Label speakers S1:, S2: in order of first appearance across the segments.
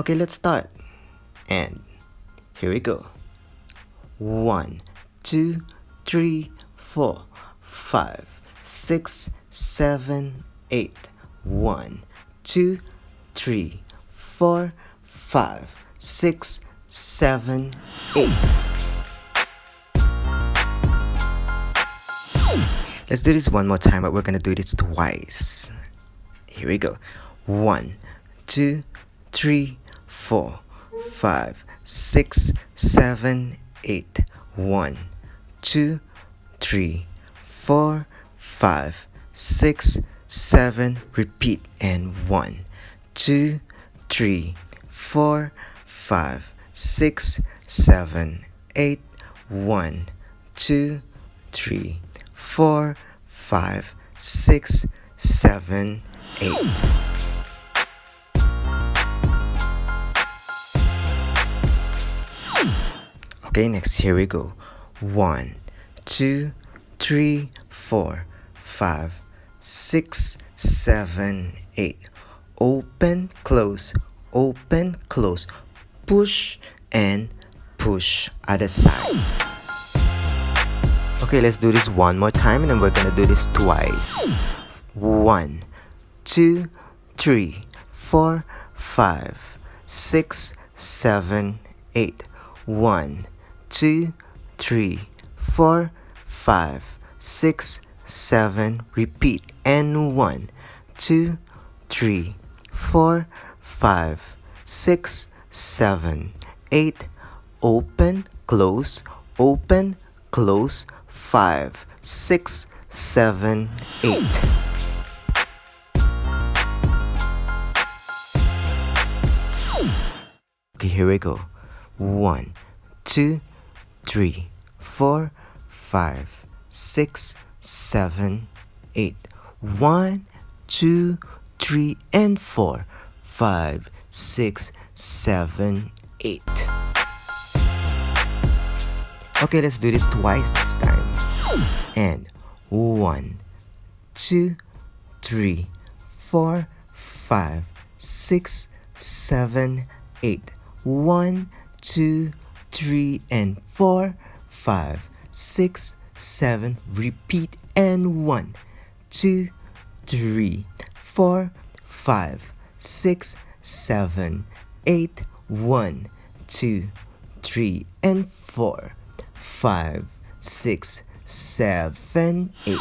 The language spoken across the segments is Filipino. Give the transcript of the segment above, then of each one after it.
S1: Okay, let's start. And here we go. 1, 2, 3, 4, 5, 6, 7, 8. 1, 2, 3, 4, 5, 6, 7, 8. Let's do this one more time, but we're gonna do this twice. Here we go. 1, 2, 3, 4, 5, 6, 7, 8. 1, 2, 3, 4, 5, 6, 7. Repeat. And 1, 2, 3, 4, 5, 6, 7, 8. 1, 2, 3, 4, 5, 6, 7, 8. Okay, next, here we go. 1, 2, 3, 4, 5, 6, 7, 8. Open, close, push and push other side. Okay, let's do this one more time, and then we're gonna do this twice. 1, 2, 3, 4, 5, 6, 7, 8. 1, 2, 3, 4, 5, 6, 7. Repeat. And 1, 2, 3, 4, 5, 6, 7, 8. Open, close, 5, 6, 7, 8. Okay, here we go. 1, 2, 3, 4, 5, 6, 7, 8. 1, 2, 3, and 4, 5, 6, 7, 8. Okay, let's do this twice this time. And 1, 2, 3, 4, 5, 6, 7, 8. 1, 2, 3, and 4, 5, 6, 7. Repeat. And 1, 2, 3, 4, 5, 6, 7, 8. 1, 2, 3, and 4, 5, 6, 7, 8.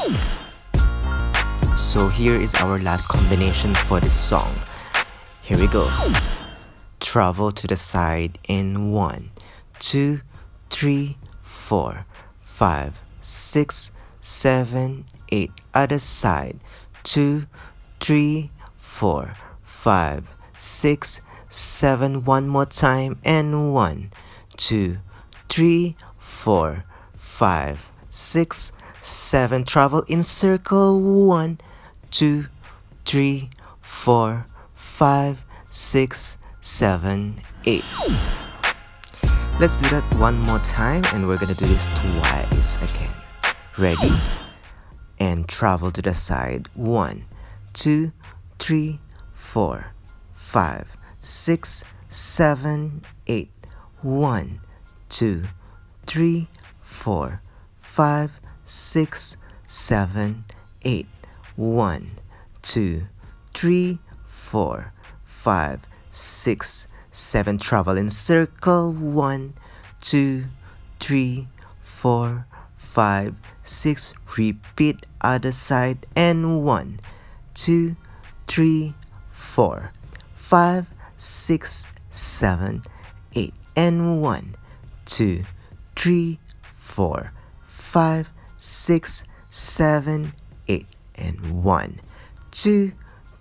S1: So here is our last combination for this song. Here we go. Travel to the side in 1, 2, 3, 4, 5, 6, 7, 8. Other side. 2, 3, 4, 5, 6, 7. One more time. And 1, 2, 3, 4, 5, 6, 7. Travel in circle. 1, 2, 3, 4, 5, 6, 7, 8. Let's do that one more time, and we're gonna do this twice again. Ready? And travel to the side. 1, 2, 3, 4, 5, 6, 7, 8. 1, 2, 3, 4, 5, 6, 7, 8. 1, 2, 3, 4, 5, 6, 7. Travel in circle. 1, 2, 3, 4, 5, 6. Repeat other side. And 1, 2, 3, 4, 5, 6, 7, 8. And 1, 2, 3, 4, 5, 6, 7, 8. And 1, 2,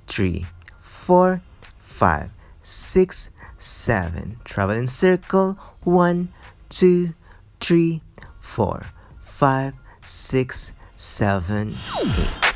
S1: 3, 4, 5, 6, 7. Travel in circle. 1, 2, 3, 4, 5, 6, 7, 8.